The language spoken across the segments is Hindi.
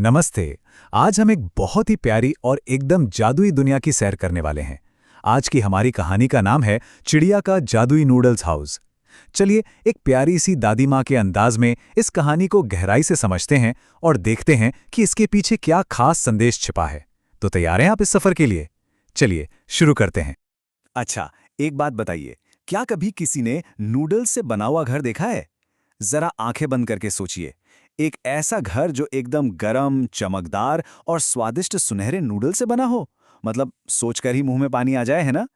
नमस्ते। आज हम एक बहुत ही प्यारी और एकदम जादुई दुनिया की सैर करने वाले हैं। आज की हमारी कहानी का नाम है चिड़िया का जादुई नूडल्स हाउस। चलिए एक प्यारी सी दादी माँ के अंदाज में इस कहानी को गहराई से समझते हैं और देखते हैं कि इसके पीछे क्या खास संदेश छिपा है। तो तैयार हैं आप इस सफर के लिए? चलिए शुरू करते हैं। अच्छा, एक बात बताइए, क्या कभी किसी ने नूडल्स से बना हुआ घर देखा है? जरा आंखें बंद करके सोचिए। एक ऐसा घर जो एकदम गरम, चमकदार और स्वादिष्ट सुनहरे नूडल से बना हो। मतलब सोचकर ही मुंह में पानी आ जाए, है ना?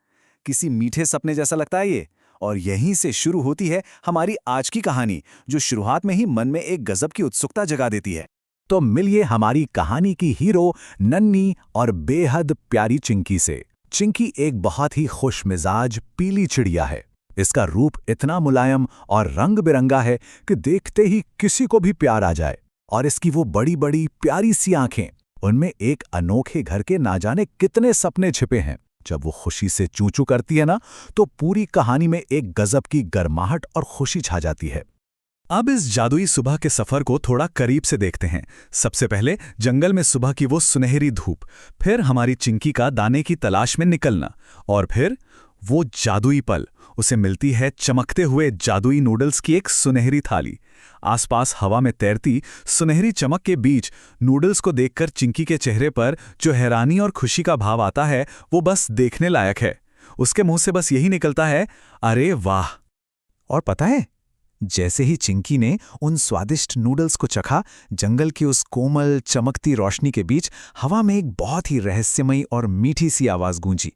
किसी मीठे सपने जैसा लगता है ये। और यहीं से शुरू होती है हमारी आज की कहानी, जो शुरुआत में ही मन में एक गजब की उत्सुकता जगा देती है। तो मिलिए हमारी कहानी की हीरो नन्ही और बेहद प्यारी चिंकी से। चिंकी एक बहुत ही खुशमिजाज पीली चिड़िया है। इसका रूप इतना मुलायम और रंग बिरंगा है कि देखते ही किसी को भी प्यार आ जाए। और इसकी वो बड़ी बड़ी प्यारी सी आंखें, उनमें एक अनोखे घर के ना जाने कितने सपने छिपे हैं। जब वो खुशी से चूं चूं करती है ना, तो पूरी कहानी में एक गजब की गर्माहट और खुशी छा जाती है। अब इस जादुई सुबह के सफर को थोड़ा करीब से देखते हैं। सबसे पहले जंगल में सुबह की वो सुनहरी धूप, फिर हमारी चिंकी का दाने की तलाश में निकलना, और फिर वो जादुई पल, उसे मिलती है चमकते हुए जादुई नूडल्स की एक सुनहरी थाली। आसपास हवा में तैरती सुनहरी चमक के बीच नूडल्स को देखकर चिंकी के चेहरे पर जो हैरानी और खुशी का भाव आता है, वो बस देखने लायक है। उसके मुंह से बस यही निकलता है, अरे वाह। और पता है, जैसे ही चिंकी ने उन स्वादिष्ट नूडल्स को चखा, जंगल की उस कोमल चमकती रोशनी के बीच हवा में एक बहुत ही रहस्यमयी और मीठी सी आवाज गूंजी।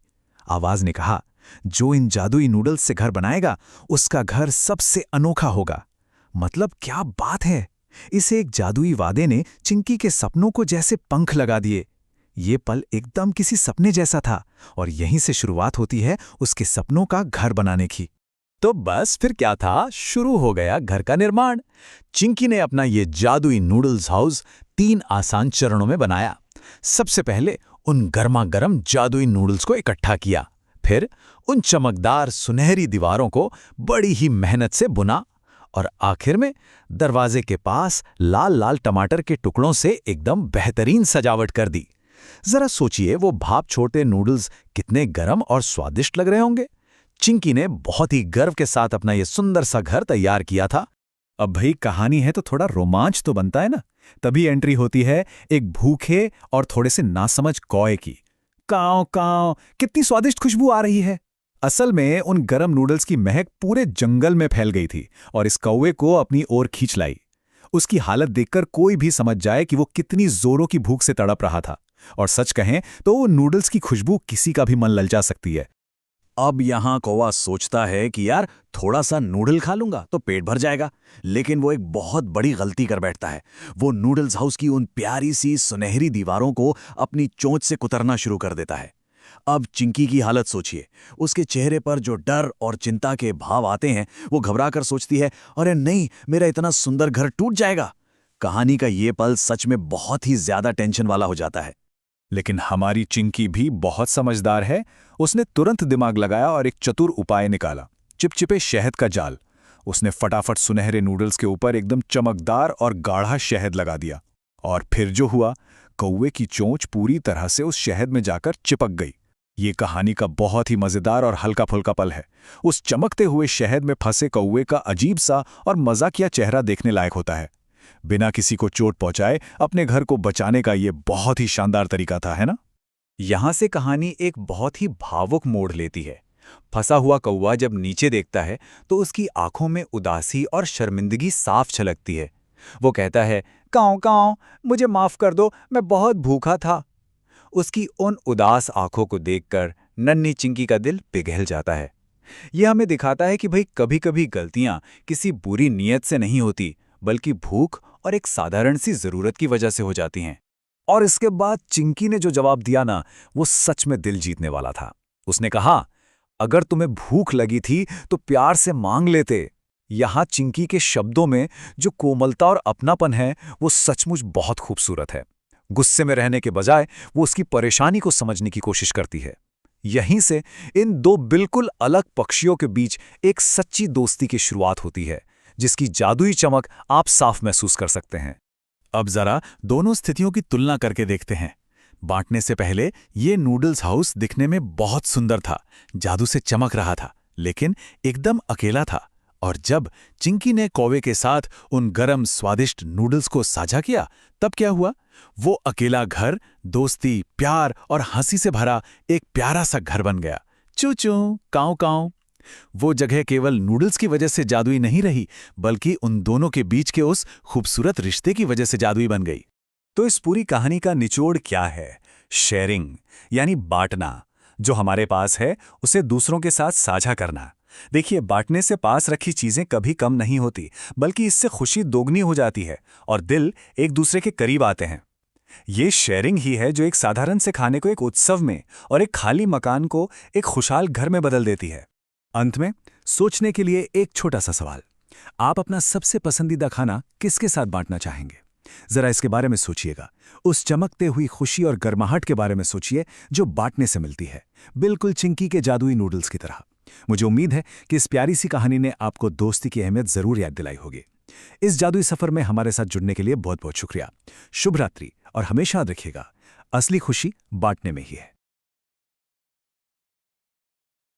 आवाज ने कहा, जो इन जादुई नूडल्स से घर बनाएगा, उसका घर सबसे अनोखा होगा। मतलब क्या बात है! इसे एक जादुई वादे ने चिंकी के सपनों को जैसे पंख लगा दिए। ये पल एकदम किसी सपने जैसा था, और यहीं से शुरुआत होती है उसके सपनों का घर बनाने की। तो बस फिर क्या था, शुरू हो गया घर का निर्माण। चिंकी ने अपना ये जादुई नूडल्स हाउस 3 आसान चरणों में बनाया। सबसे पहले उन गर्मा गर्म जादुई नूडल्स को इकट्ठा किया, फिर उन चमकदार सुनहरी दीवारों को बड़ी ही मेहनत से बुना, और आखिर में दरवाजे के पास लाल लाल टमाटर के टुकड़ों से एकदम बेहतरीन सजावट कर दी। जरा सोचिए, वो भाप छोड़ते नूडल्स कितने गर्म और स्वादिष्ट लग रहे होंगे। चिंकी ने बहुत ही गर्व के साथ अपना ये सुंदर सा घर तैयार किया था। अब भाई कहानी है तो थोड़ा रोमांच तो बनता है ना। तभी एंट्री होती है एक भूखे और थोड़े से नासमझ कौए की। काव काव, कितनी स्वादिष्ट खुशबू आ रही है। असल में उन गरम नूडल्स की महक पूरे जंगल में फैल गई थी और इस कौवे को अपनी ओर खींच लाई। उसकी हालत देखकर कोई भी समझ जाए कि वो कितनी जोरों की भूख से तड़प रहा था। और सच कहें तो नूडल्स की खुशबू किसी का भी मन ललचा सकती है। अब यहाँ कौवा सोचता है कि यार थोड़ा सा नूडल खा लूंगा तो पेट भर जाएगा, लेकिन वो एक बहुत बड़ी गलती कर बैठता है। वो नूडल्स हाउस की उन प्यारी सी सुनहरी दीवारों को अपनी चोंच से कुतरना शुरू कर देता है। अब चिंकी की हालत सोचिए। उसके चेहरे पर जो डर और चिंता के भाव आते हैं, वो घबराकर सोचती है, अरे नहीं, मेरा इतना सुंदर घर टूट जाएगा। कहानी का ये पल सच में बहुत ही ज्यादा टेंशन वाला हो जाता है। लेकिन हमारी चिंकी भी बहुत समझदार है। उसने तुरंत दिमाग लगाया और एक चतुर उपाय निकाला, चिपचिपे शहद का जाल। उसने फटाफट सुनहरे नूडल्स के ऊपर एकदम चमकदार और गाढ़ा शहद लगा दिया। और फिर जो हुआ, कौवे की चोंच पूरी तरह से उस शहद में जाकर चिपक गई। ये कहानी का बहुत ही मजेदार और हल्का फुल्का पल है। उस चमकते हुए शहद में फंसे कौवे का अजीब सा और मजाकिया चेहरा देखने लायक होता है। बिना किसी को चोट पहुंचाए अपने घर को बचाने का ये बहुत ही शानदार तरीका था, है ना? यहां से कहानी एक बहुत ही भावुक मोड़ लेती है। फंसा हुआ कौवा जब नीचे देखता है तो उसकी आंखों में उदासी और शर्मिंदगी साफ झलकती है। वो कहता है, काऊ काऊ, मुझे माफ कर दो, मैं बहुत भूखा था। उसकी उन उदास आंखों को देखकर नन्ही चिंकी का दिल पिघल जाता है। यह हमें दिखाता है कि भाई कभी कभी गलतियां किसी बुरी नीयत से नहीं होती, बल्कि भूख और एक साधारण सी जरूरत की वजह से हो जाती हैं। और इसके बाद चिंकी ने जो जवाब दिया ना, वो सच में दिल जीतने वाला था। उसने कहा, अगर तुम्हें भूख लगी थी तो प्यार से मांग लेते। यहां चिंकी के शब्दों में जो कोमलता और अपनापन है, वो सचमुच बहुत खूबसूरत है। गुस्से में रहने के बजाय वो उसकी परेशानी को समझने की कोशिश करती है। यहीं से इन दो बिल्कुल अलग पक्षियों के बीच एक सच्ची दोस्ती की शुरुआत होती है, जिसकी जादुई चमक आप साफ महसूस कर सकते हैं। अब जरा दोनों स्थितियों की तुलना करके देखते हैं। बांटने से पहले ये नूडल्स हाउस दिखने में बहुत सुंदर था, जादू से चमक रहा था, लेकिन एकदम अकेला था। और जब चिंकी ने कौवे के साथ उन गरम स्वादिष्ट नूडल्स को साझा किया, तब क्या हुआ? वो अकेला घर दोस्ती, प्यार और हंसी से भरा एक प्यारा सा घर बन गया। चू चू, काऊ काऊ। वो जगह केवल नूडल्स की वजह से जादुई नहीं रही, बल्कि उन दोनों के बीच के उस खूबसूरत रिश्ते की वजह से जादुई बन गई। तो इस पूरी कहानी का निचोड़ क्या है? शेयरिंग, यानी बांटना। जो हमारे पास है उसे दूसरों के साथ साझा करना। देखिए, बांटने से पास रखी चीजें कभी कम नहीं होती, बल्कि इससे खुशी दोगुनी हो जाती है और दिल एक दूसरे के करीब आते हैं। ये शेयरिंग ही है जो एक साधारण से खाने को एक उत्सव में और एक खाली मकान को एक खुशहाल घर में बदल देती है। अंत में सोचने के लिए एक छोटा सा सवाल। आप अपना सबसे पसंदीदा खाना किसके साथ बांटना चाहेंगे? जरा इसके बारे में सोचिएगा। उस चमकते हुई खुशी और गर्माहट के बारे में सोचिए जो बांटने से मिलती है, बिल्कुल चिंकी के जादुई नूडल्स की तरह। मुझे उम्मीद है कि इस प्यारी सी कहानी ने आपको दोस्ती की अहमियत जरूर याद दिलाई होगी। इस जादुई सफर में हमारे साथ जुड़ने के लिए बहुत बहुत शुक्रिया। शुभ रात्रि और हमेशा याद रखिएगा, असली खुशी बांटने में ही है।